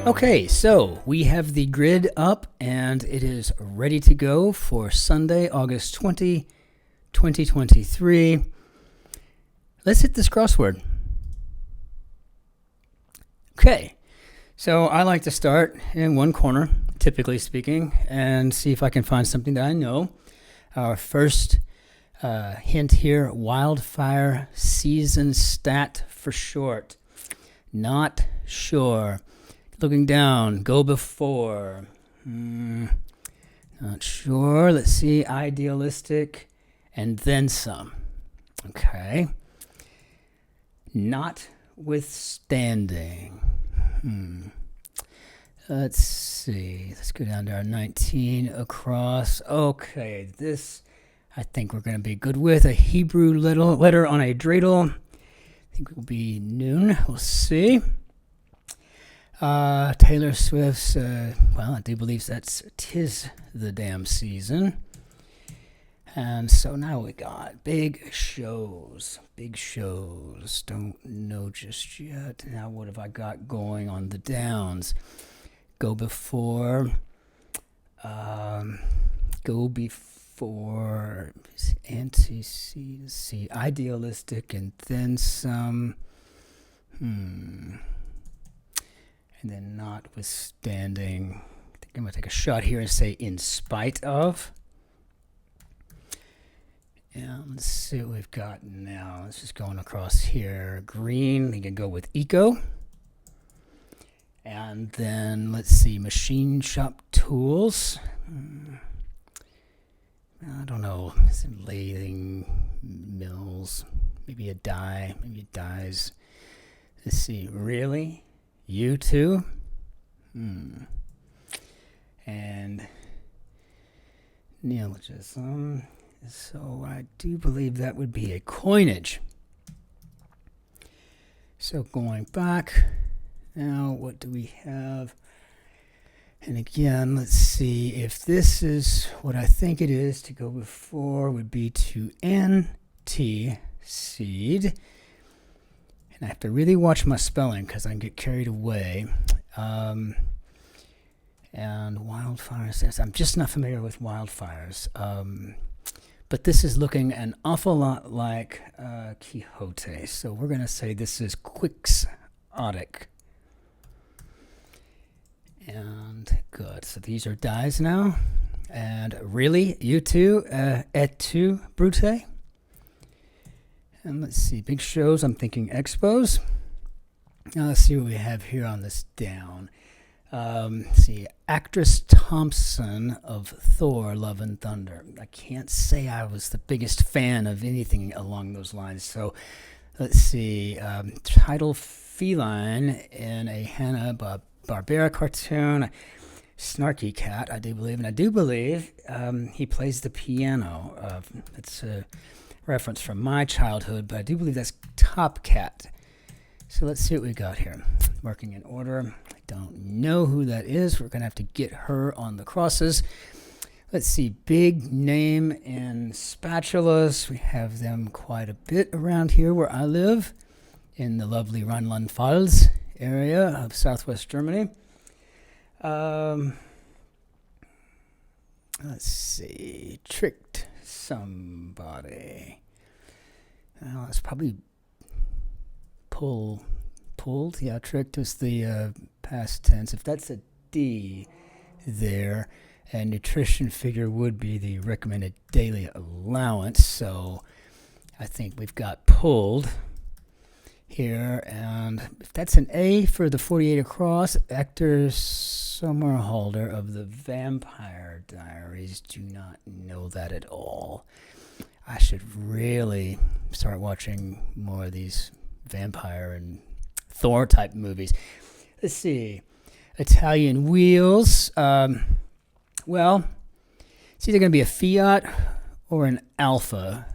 Okay, so we have the grid up and it is ready to go for Sunday, August 20, 2023. Let's hit this crossword. Okay, so I like to start in one corner, typically speaking, and see if I can find something that I know. Our first hint here, wildfire season stat for short. Not sure. Looking down, go before. Not sure. Let's see, idealistic, and then some. Okay. Notwithstanding. Let's see. Let's go down to our 19 across. Okay, this I think we're going to be good with. A Hebrew letter on a dreidel. I think it will be noon. We'll see. Taylor Swift's, well, I do believe that's 'Tis the Damn Season. And so now we got big shows. Big shows. Don't know just yet. Now what have I got going on the downs? Go before. Go before. Antecedent. Idealistic and then some. And then notwithstanding. I think I'm going to take a shot here and say in spite of. And let's see what we've got now. Let's just going across here. Green, we can go with eco. And then let's see, machine shop tools. I don't know. Is it lathing mills? Maybe a die. Maybe it dies. Let's see. Really? You too? And neologism. So I do believe that would be a coinage. So going back. Now what do we have? And again, let's see if this is what I think it is. To go before would be to NT seed. And I have to really watch my spelling because I can get carried away. And wildfires, I'm just not familiar with wildfires. But this is looking an awful lot like Quixote. So we're going to say this is quixotic. And good. So these are dies now. And really, you too, et tu, brute. And let's see, big shows, I'm thinking expos. Now let's see what we have here on this down. Let's see, actress Thompson of Thor, Love and Thunder. I can't say I was the biggest fan of anything along those lines. So let's see, title feline in a Hanna-Barbera cartoon. Snarky cat, I do believe. And I do believe he plays the piano. It's a reference from my childhood, but I do believe that's Top Cat. So let's see what we got here. Working in order. I don't know who that is. We're going to have to get her on the crosses. Let's see. Big name in spatulas. We have them quite a bit around here where I live in the lovely Rheinland-Pfalz area of southwest Germany. Let's see. Tricked somebody. Well, it's probably pulled. Yeah, tricked is the past tense. If that's a D there, and nutrition figure would be the recommended daily allowance. So I think we've got pulled here. And if that's an A for the 48 across, Hector Somerhalder of the Vampire Diaries. Do not know that at all. I should really start watching more of these vampire and Thor type movies. Let's see. Italian wheels. Well, it's either going to be a Fiat or an Alpha,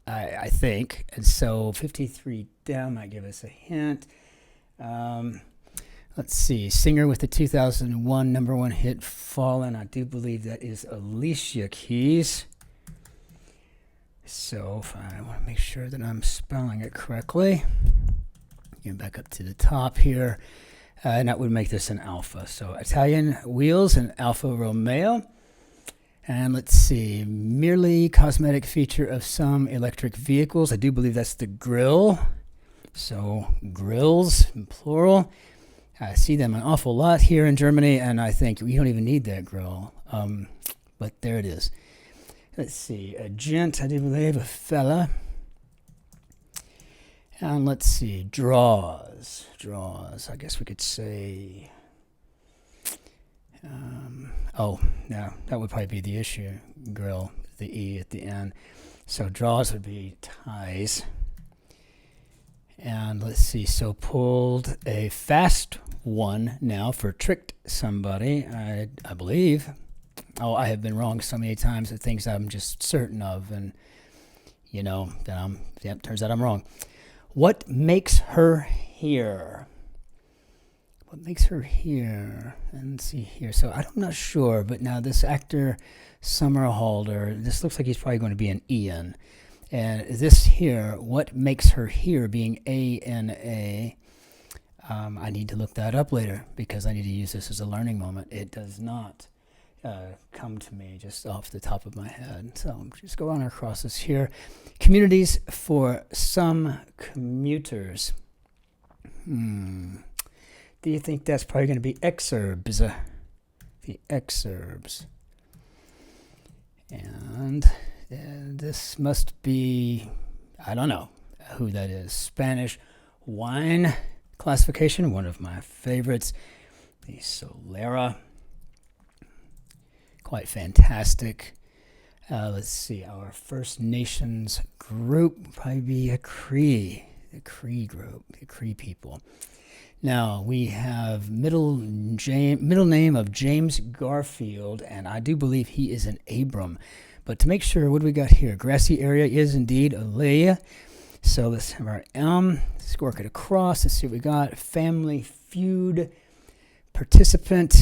I think. And so 53 down might give us a hint. Let's see. Singer with the 2001 number one hit, Fallen. I do believe that is Alicia Keys. So if I want to make sure that I'm spelling it correctly. Get back up to the top here. And that would make this an Alfa. So Italian wheels and Alfa Romeo. And let's see, merely cosmetic feature of some electric vehicles. I do believe that's the grill. So grills in plural. I see them an awful lot here in Germany, and I think we don't even need that grill. But there it is. Let's see, a gent, I do believe, a fella. And let's see, draws. I guess we could say, oh, no, that would probably be the issue. Grill, the E at the end. So draws would be ties. And let's see, so pulled a fast one now for tricked somebody, I believe. Oh, I have been wrong so many times at things I'm just certain of, and then turns out I'm wrong. What makes her here? What makes her here? And let's see here. So I'm not sure, but now this actor Summerhalder, this looks like he's probably going to be an Ian. And this here, what makes her here, being A-N-A, I need to look that up later because I need to use this as a learning moment. It does not come to me just off the top of my head. So just go on across this here. Communities for some commuters. Do you think that's probably going to be exurbs? The exurbs. And this must be, I don't know who that is. Spanish wine classification, one of my favorites. The Solera. Quite fantastic. Let's see, our First Nations group would probably be a Cree. The Cree group, the Cree people. Now, we have middle name of James Garfield, and I do believe he is an Abram. But to make sure, what do we got here? Grassy area is indeed Alea. So let's have our M. Let's work it across. Let's see what we got. Family Feud. Participant.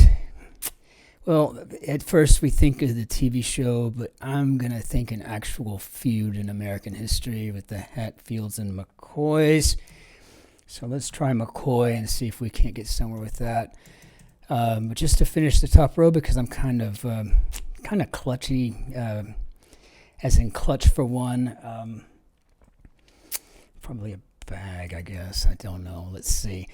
Well, at first we think of the TV show, but I'm going to think an actual feud in American history with the Hatfields and McCoys. So let's try McCoy and see if we can't get somewhere with that. But just to finish the top row, because I'm kind of clutchy, as in clutch for one. Probably a bag, I guess. I don't know. Let's see.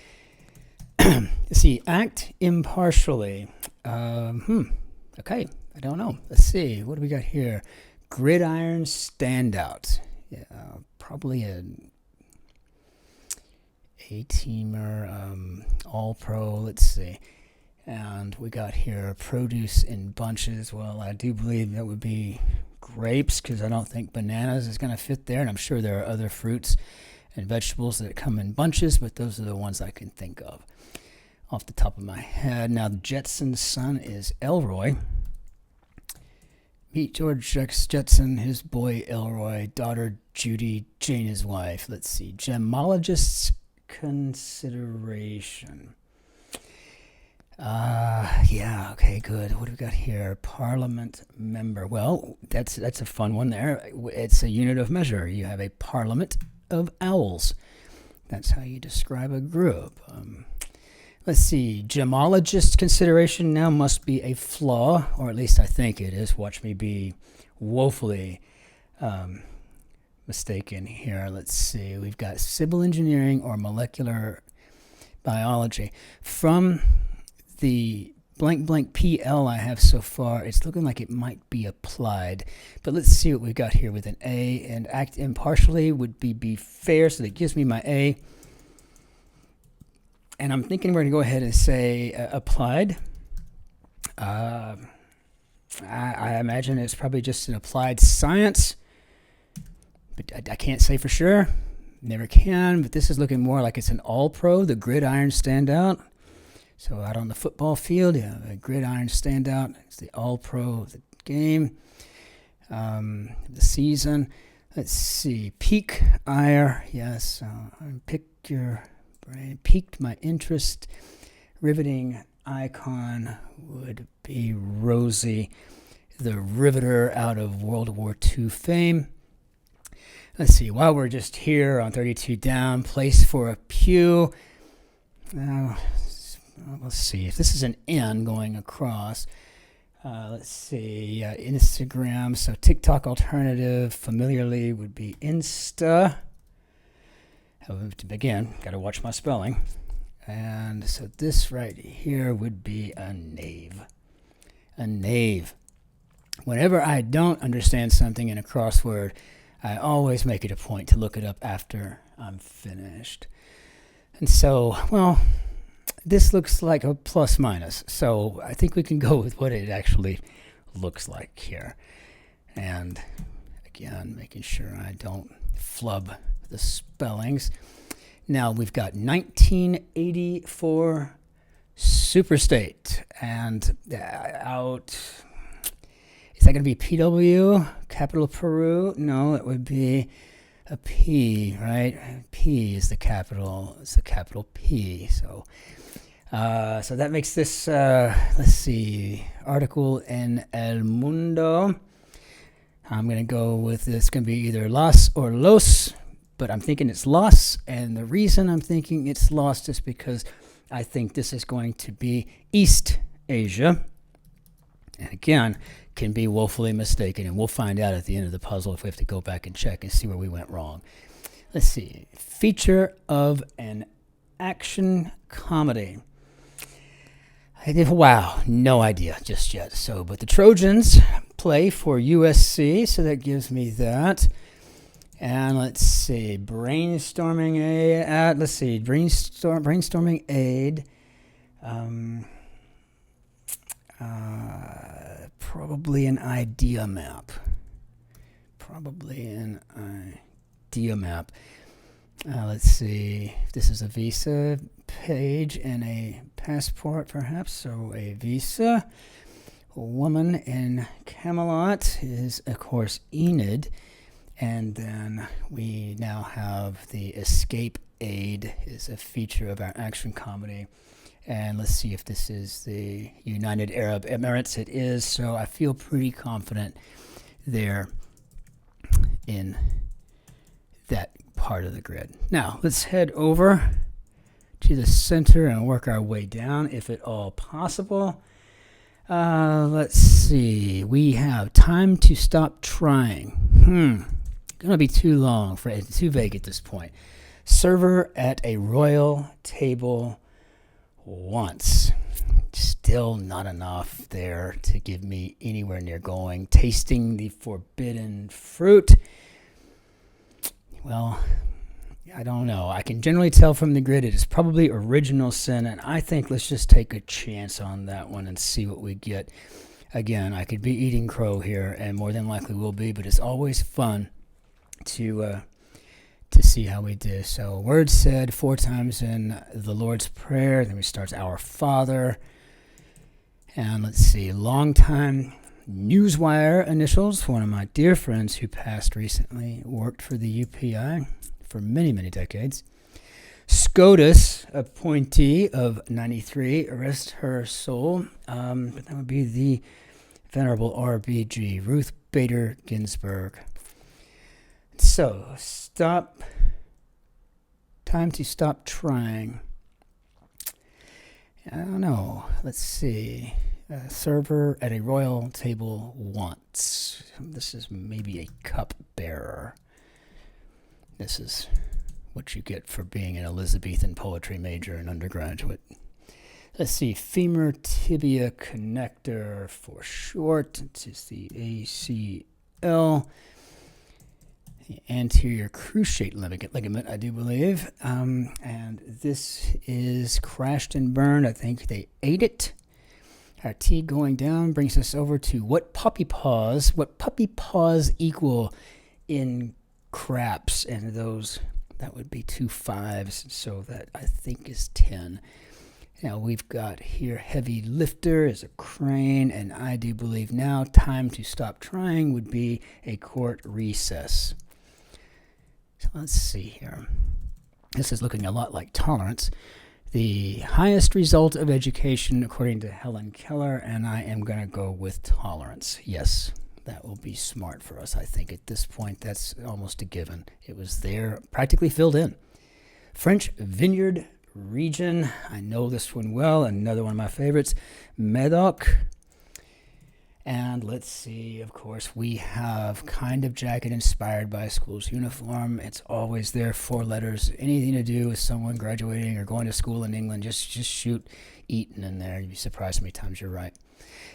Let's see. Act impartially. Okay. I don't know. Let's see. What do we got here? Gridiron standout. Yeah, probably a A-teamer, all-pro. Let's see. And we got here produce in bunches. Well, I do believe that would be grapes because I don't think bananas is going to fit there. And I'm sure there are other fruits and vegetables that come in bunches, but those are the ones I can think of off the top of my head. Now, Jetson's son is Elroy. Meet George Jetson, his boy Elroy, daughter Judy, Jane his wife. Let's see. Gemologist's consideration. Yeah, okay, good. What do we got here? Parliament member. Well, that's a fun one there. It's a unit of measure. You have a parliament of owls. That's how you describe a group. Let's see. Gemologist consideration now must be a flaw, or at least I think it is. Watch me be woefully mistaken here. Let's see. We've got civil engineering or molecular biology. From the blank PL I have so far, it's looking like it might be applied. But let's see what we've got here with an A. And act impartially would be fair, so that gives me my A. And I'm thinking we're going to go ahead and say applied. I imagine it's probably just an applied science. But I can't say for sure. Never can. But this is looking more like it's an all-pro, the gridiron standout. So out on the football field, you have a gridiron standout. It's the all-pro of the game, the season. Let's see. Pique ire. Yes. Pick your brain. Piqued my interest. Riveting icon would be Rosie, the riveter out of World War II fame. Let's see. While we're just here on 32 down, place for a pew. let's see if this is an N going across. Let's see, Instagram. So TikTok alternative familiarly would be Insta. Again, got to watch my spelling. And so this right here would be a knave. A knave. Whenever I don't understand something in a crossword, I always make it a point to look it up after I'm finished. And so, well, this looks like a plus minus. So I think we can go with what it actually looks like here. And again, making sure I don't flub the spellings. Now we've got 1984 Superstate, and out. Is that going to be PW? Capital Peru? No, it would be a P, right? P is the capital. It's the capital P. So that makes this. Let's see. Article en El Mundo. I'm going to go with this. It's going to be either Las or Los, but I'm thinking it's Los, and the reason I'm thinking it's Los is because I think this is going to be East Asia. And again, can be woefully mistaken, and we'll find out at the end of the puzzle if we have to go back and check and see where we went wrong. Let's see. Feature of an action comedy. Wow, no idea just yet. So, but the Trojans play for USC, so that gives me that. And let's see, brainstorming aid. Let's see, brainstorming aid. Probably an idea map. Let's see. This is a visa page and a passport, perhaps. So a visa. A woman in Camelot is, of course, Enid. And then we now have the escape aid is a feature of our action comedy. And let's see if this is the United Arab Emirates. It is, so I feel pretty confident there in that part of the grid. Now, let's head over to the center and work our way down, if at all possible. Let's see. We have time to stop trying. Gonna be too long, too vague at this point. Server at a royal table once. Still not enough there to give me anywhere near going. Tasting the forbidden fruit. Well, I don't know. I can generally tell from the grid it is probably original sin, and I think let's just take a chance on that one and see what we get. Again, I could be eating crow here, and more than likely will be, but it's always fun to see how we do. So words said 4 times in the Lord's Prayer. Then we start Our Father. And let's see, long-time Newswire initials. One of my dear friends who passed recently worked for the UPI for many, many decades. SCOTUS, appointee of 93, rest her soul. But that would be the Venerable RBG, Ruth Bader Ginsburg. So, time to stop trying. I don't know. Let's see. Server at a royal table once. This is maybe a cup bearer. This is what you get for being an Elizabethan poetry major and undergraduate. Let's see. Femur tibia connector for short. It's the ACL. The anterior cruciate ligament, I do believe. And this is crashed and burned. I think they ate it. Our T going down brings us over to what puppy paws equal in craps. And those, that would be 2 5s. So that I think is 10. Now we've got here heavy lifter is a crane. And I do believe now time to stop trying would be a court recess. So let's see here. This is looking a lot like tolerance. The highest result of education, according to Helen Keller, and I am going to go with tolerance. Yes, that will be smart for us, I think. At this point, that's almost a given. It was there, practically filled in. French vineyard region. I know this one well, another one of my favorites, Medoc. And let's see, of course, we have kind of jacket inspired by a school's uniform. It's always there, 4 letters. Anything to do with someone graduating or going to school in England, just shoot Eton in there. You'd be surprised how many times you're right.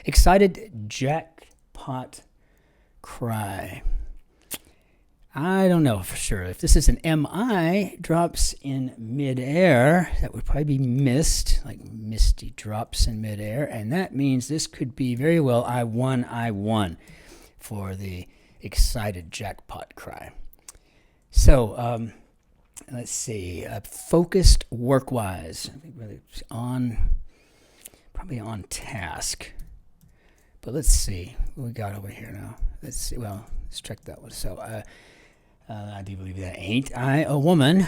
Excited jackpot cry. I don't know for sure. If this is an MI, drops in midair, that would probably be mist, like misty drops in midair. And that means this could be very well I won for the excited jackpot cry. So let's see. Focused work-wise. Probably on task. But let's see what we got over here now. Let's see. Well, let's check that one. So I do believe that ain't I a woman.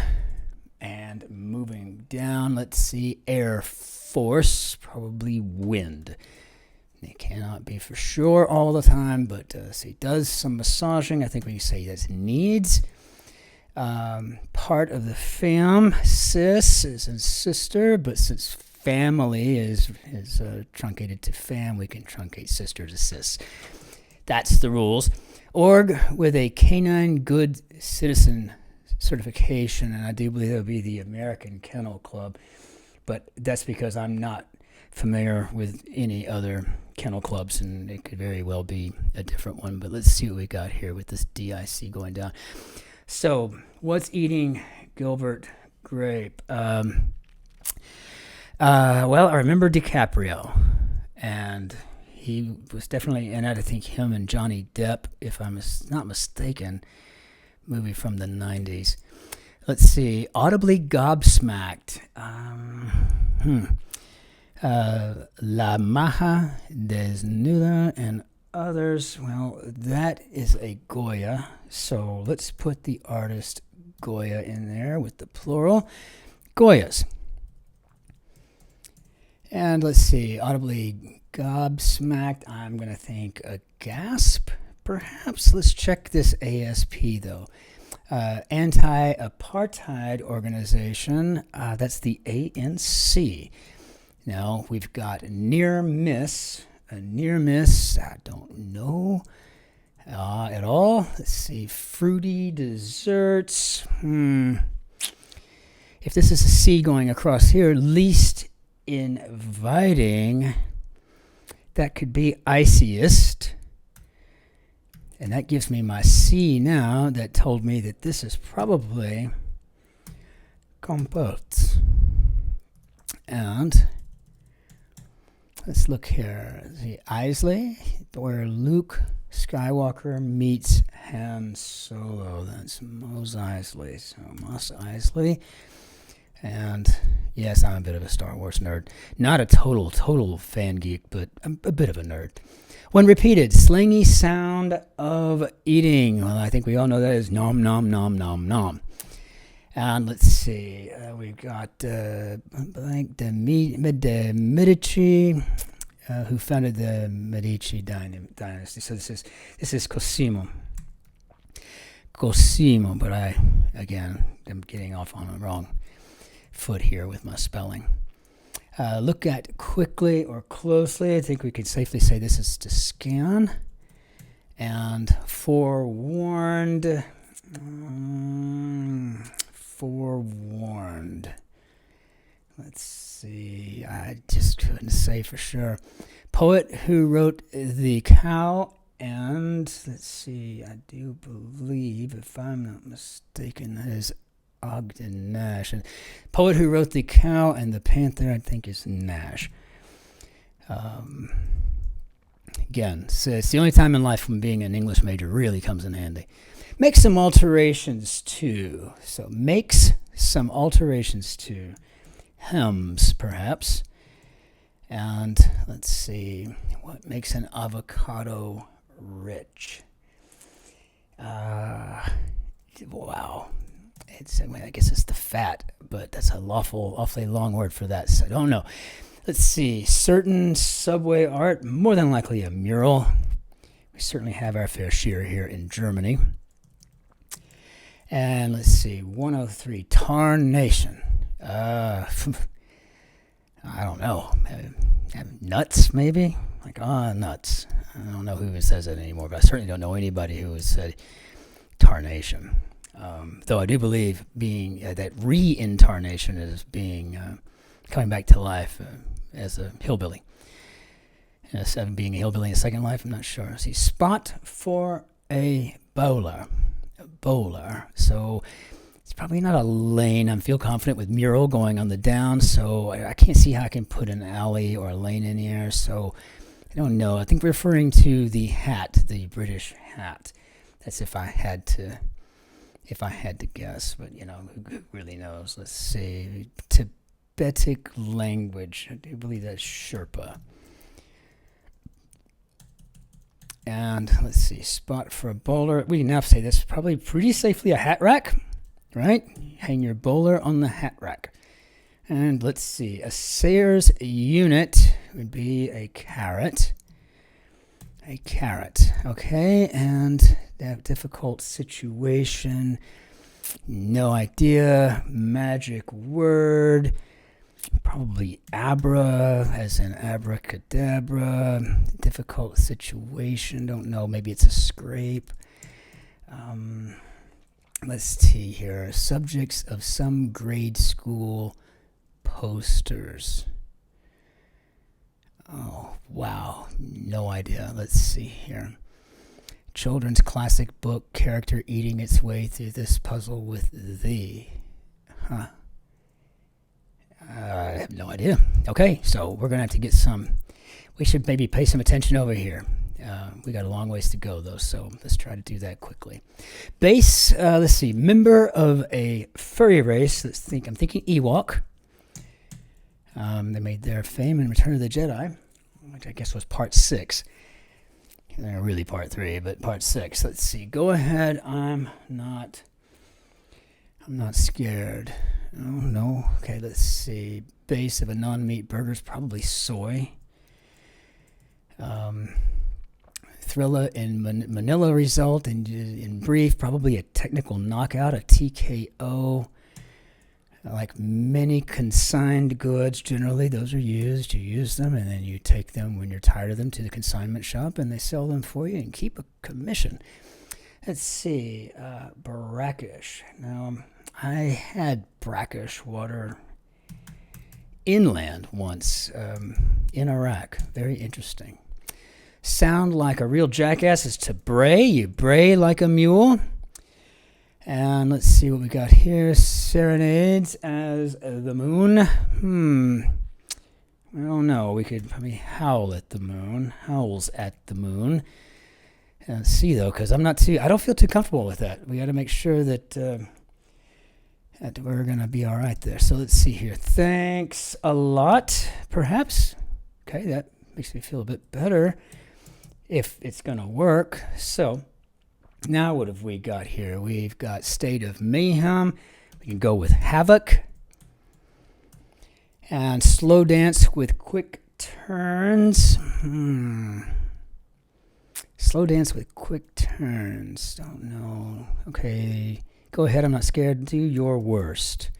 And moving down, let's see, Air Force, probably wind. It cannot be for sure all the time, but see, does some massaging. I think we can say that's needs. Part of the fam, sis is a sister, but since family is truncated to fam, we can truncate sister to sis. That's the rules. Org with a canine good citizen certification, and I do believe that would be the American Kennel Club, but that's because I'm not familiar with any other kennel clubs, and it could very well be a different one. But let's see what we got here with this DIC going down. So, what's eating Gilbert Grape? Well, I remember DiCaprio, and he was definitely in it. I think him and Johnny Depp, if I'm not mistaken, movie from the 90s. Let's see. Audibly gobsmacked. La Maja Desnuda and others. Well, that is a Goya. So let's put the artist Goya in there with the plural. Goyas. And let's see. Audibly gobsmacked. I'm going to think a gasp, perhaps. Let's check this ASP, though. Anti-Apartheid Organization. That's the ANC. Now, we've got near miss. A near miss, I don't know at all. Let's see. Fruity desserts. If this is a C going across here, least inviting. That could be iciest. And that gives me my C now that told me that this is probably compote. And let's look here. The Isley, where Luke Skywalker meets Han Solo. That's Mos Eisley. So Mos Eisley. And yes, I'm a bit of a Star Wars nerd. Not a total fan geek, but a bit of a nerd. When repeated, slangy sound of eating. Well, I think we all know that is nom, nom, nom, nom, nom. And let's see. We've got the Medici, who founded the Medici dynasty. So this is Cosimo. Cosimo, but I'm getting off on the wrong foot here with my spelling. Look at quickly or closely. I think we could safely say this is to scan. And forewarned. Forewarned. Let's see. I just couldn't say for sure. Poet who wrote The Cow and, let's see, I do believe, if I'm not mistaken, that is Ogden Nash. And poet who wrote The Cow and the Panther, I think, is Nash. Again, so it's the only time in life when being an English major really comes in handy. Make some alterations to. So makes some alterations to. Hems, perhaps. And let's see, what makes an avocado rich? Wow. I guess it's the fat, but that's a awfully long word for that, so I don't know. Let's see, certain subway art, more than likely a mural. We certainly have our fair share here in Germany. And let's see, 103, tarnation. I don't know. Nuts, maybe? Like, nuts. I don't know who says it anymore, but I certainly don't know anybody who has said tarnation. Though I do believe being that reincarnation is being coming back to life as a hillbilly. Being a hillbilly in a second life, I'm not sure. See, spot for a bowler. A bowler. So it's probably not a lane. I feel confident with mural going on the down, so I can't see how I can put an alley or a lane in here. So I don't know. I think we're referring to the hat, the British hat. That's if I had to guess, but who really knows? Let's see. Tibetic language. I do believe that's Sherpa. And let's see, spot for a bowler. We can now say that's probably pretty safely a hat rack, right? Hang your bowler on the hat rack. And let's see, a Sayers unit would be a carrot. A carrot, okay, and that difficult situation, no idea. Magic word, probably abra, as in abracadabra. Difficult situation, don't know, maybe it's a scrape. Let's see here, subjects of some grade school posters. Oh, wow. No idea. Let's see here. Children's classic book, character eating its way through this puzzle with thee. Huh. I have no idea. Okay, so we're going to have to get some. We should maybe pay some attention over here. We got a long ways to go, though, so let's try to do that quickly. Base, let's see. Member of a furry race. I'm thinking Ewok. They made their fame in Return of the Jedi, which I guess was part 6. They're really part 3, but part 6. Let's see. Go ahead. I'm not scared. Oh, no. Okay, let's see. Base of a non-meat burger is probably soy. Thriller in Manila result, in brief, probably a technical knockout, a TKO. Like many consigned goods, generally those are used. You use them and then you take them when you're tired of them to the consignment shop and they sell them for you and keep a commission. Let's see, brackish. Now, I had brackish water inland once in Iraq. Very interesting. Sound like a real jackass is to bray. You bray like a mule. And let's see what we got here. Serenades as the moon. I don't know. We could probably howl at the moon. Howls at the moon. Let's see, though, because I don't feel too comfortable with that. We got to make sure that we're going to be all right there. So let's see here. Thanks a lot, perhaps. Okay, that makes me feel a bit better if it's going to work. So now what have we got here? We've got state of mayhem. We can go with havoc. And slow dance with quick turns. Slow dance with quick turns. Don't know. Okay, go ahead. I'm not scared. Do your worst.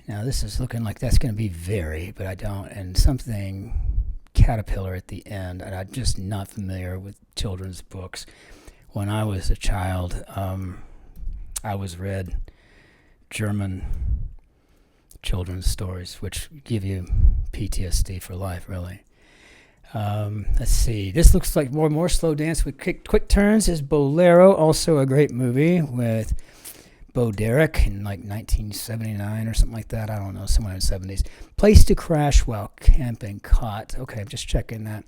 Now this is looking like that's going to be very, but I don't. And something caterpillar at the end. And I'm just not familiar with children's books. When I was a child, I was read German children's stories, which give you PTSD for life, really. Let's see. This looks like more slow dance with quick turns is Bolero, also a great movie with Bo Derek in like 1979 or something like that. I don't know, somewhere in the 70s. Place to crash while camping caught. Okay, I'm just checking that.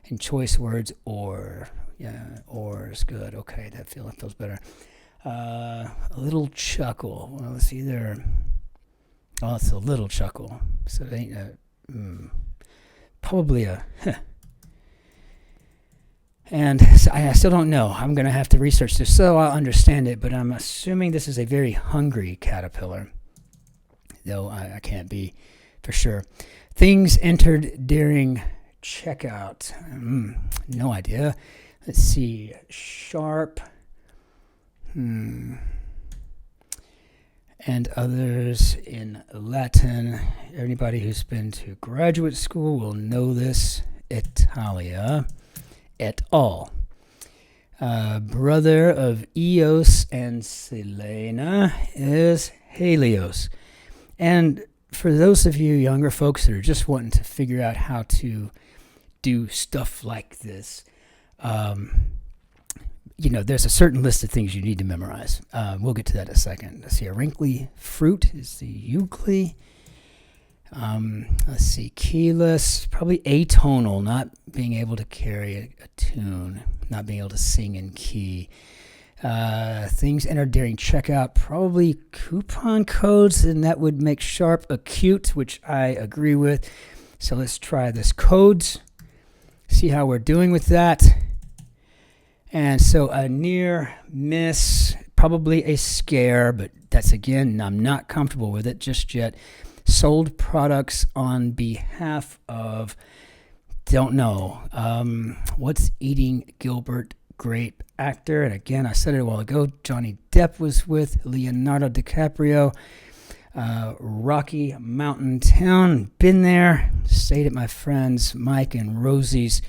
And choice words or. Yeah, or is good. Okay, that feels better. A little chuckle. Well, it's either. Oh, it's a little chuckle. So it ain't probably a. And I still don't know. I'm going to have to research this so I'll understand it. But I'm assuming this is a very hungry caterpillar, though I can't be for sure. Things entered during checkout. No idea. Let's see, sharp, and others in Latin. Anybody who's been to graduate school will know this. Italia et al. Brother of Eos and Selena is Helios. And for those of you younger folks that are just wanting to figure out how to do stuff like this, there's a certain list of things you need to memorize. We'll get to that in a second. Let's see, a wrinkly fruit is the euclid. Let's see, keyless, probably atonal, not being able to carry a tune, not being able to sing in key. Things entered during checkout, probably coupon codes, and that would make sharp acute, which I agree with. So let's try this. Codes, see how we're doing with that. And so a near miss, probably a scare, but that's, again, I'm not comfortable with it just yet. Sold products on behalf of, don't know. What's eating Gilbert Grape actor? And again, I said it a while ago, Johnny Depp was with Leonardo DiCaprio. Rocky Mountain Town, been there. Stayed at my friends Mike and Rosie's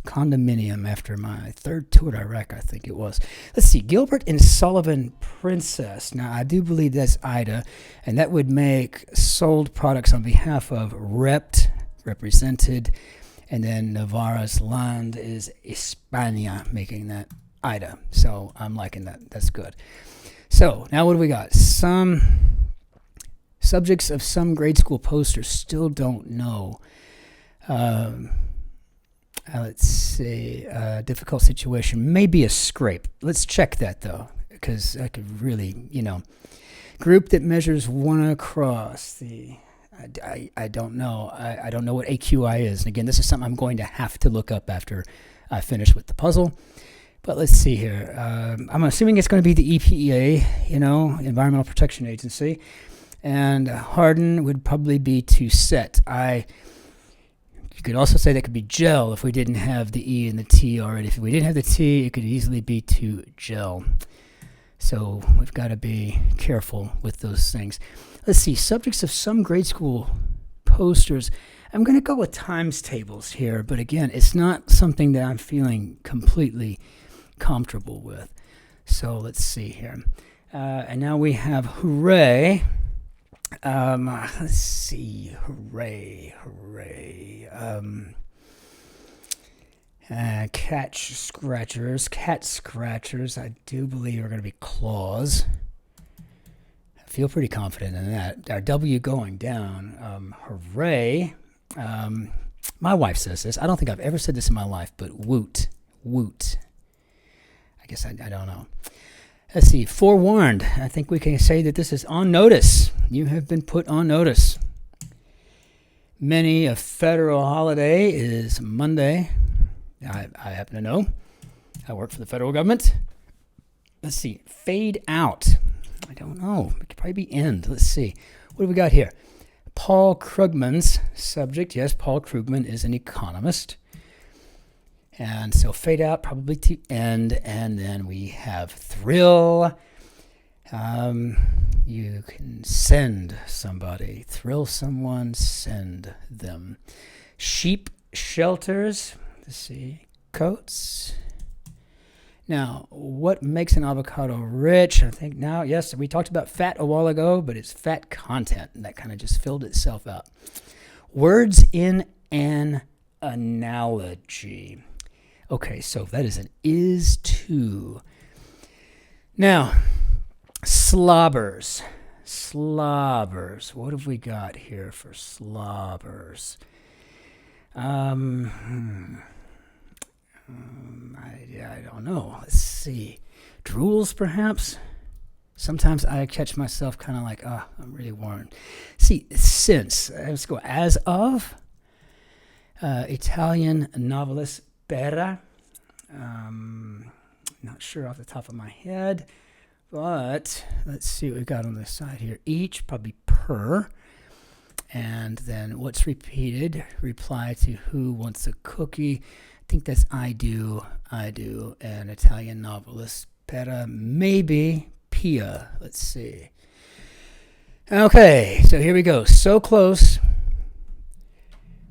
condominium after my third tour to Iraq, I think it was. Let's see, Gilbert and Sullivan Princess. Now, I do believe that's Ida, and that would make sold products on behalf of represented, and then Navarra's land is España, making that Ida. So I'm liking that. That's good. So now what do we got? Some subjects of some grade school posters still don't know. Let's see, difficult situation, maybe a scrape. Let's check that though, because that could really, group that measures one across. I don't know. I don't know what AQI is. And again, this is something I'm going to have to look up after I finish with the puzzle. But let's see here. I'm assuming it's going to be the EPA, Environmental Protection Agency. And harden would probably be to set. You could also say that could be gel if we didn't have the E and the T already. If we didn't have the T, it could easily be to gel. So we've got to be careful with those things. Let's see, subjects of some grade school posters. I'm going to go with times tables here, but again, it's not something that I'm feeling completely comfortable with. So let's see here. And now we have hooray. Let's see, hooray. Cat scratchers, I do believe are going to be claws. I feel pretty confident in that. Our W going down. Hooray. My wife says this. I don't think I've ever said this in my life, but woot. I guess I don't know. Let's see, forewarned. I think we can say that this is on notice. You have been put on notice. Many a federal holiday is Monday. I happen to know. I work for the federal government. Let's see, fade out. I don't know. It could probably be end. Let's see. What do we got here? Paul Krugman's subject. Yes, Paul Krugman is an economist. And so fade out probably to end. And then we have thrill. You can send somebody. Thrill someone, send them. Sheep shelters. Let's see. Coats. Now, what makes an avocado rich? I think now, yes, we talked about fat a while ago, but it's fat content. And that kind of just filled itself out. Words in an analogy. Okay, so that is an is to. Now, slobbers. What have we got here for slobbers? I don't know. Let's see. Drools, perhaps? Sometimes I catch myself kind of like, I'm really worn. See, since. Let's go. As of. Italian novelist Pera. Not sure off the top of my head, but let's see what we've got on this side here. Each, probably per. And then what's repeated? Reply to who wants a cookie. I think that's I do. An Italian novelist. Pera, maybe Pia. Let's see. Okay, so here we go. So close,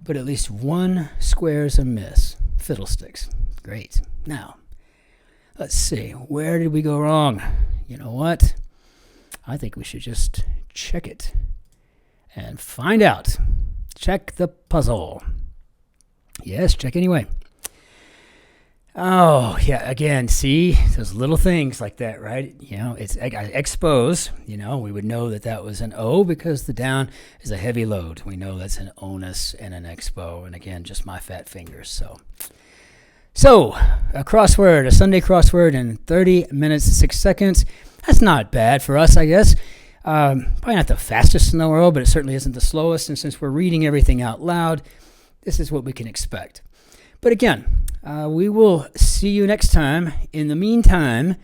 but at least one square is a miss. Fiddlesticks. Great. Now, let's see. Where did we go wrong? You know what? I think we should just check it and find out. Check the puzzle. Yes, check anyway. Oh, yeah, again, see, those little things like that, right? You know, it's expose, you know, we would know that that was an O because the down is a heavy load. We know that's an onus and an expo, and again, just my fat fingers, So, a crossword, a Sunday crossword in 30 minutes and 6 seconds. That's not bad for us, I guess. Probably not the fastest in the world, but it certainly isn't the slowest, and since we're reading everything out loud, this is what we can expect. But again, we will see you next time. In the meantime,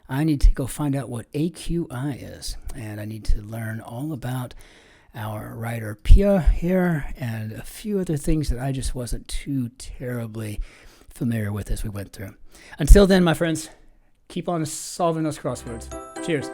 I need to go find out what AQI is. And I need to learn all about our writer Pia here and a few other things that I just wasn't too terribly familiar with as we went through. Until then, my friends, keep on solving those crosswords. Cheers.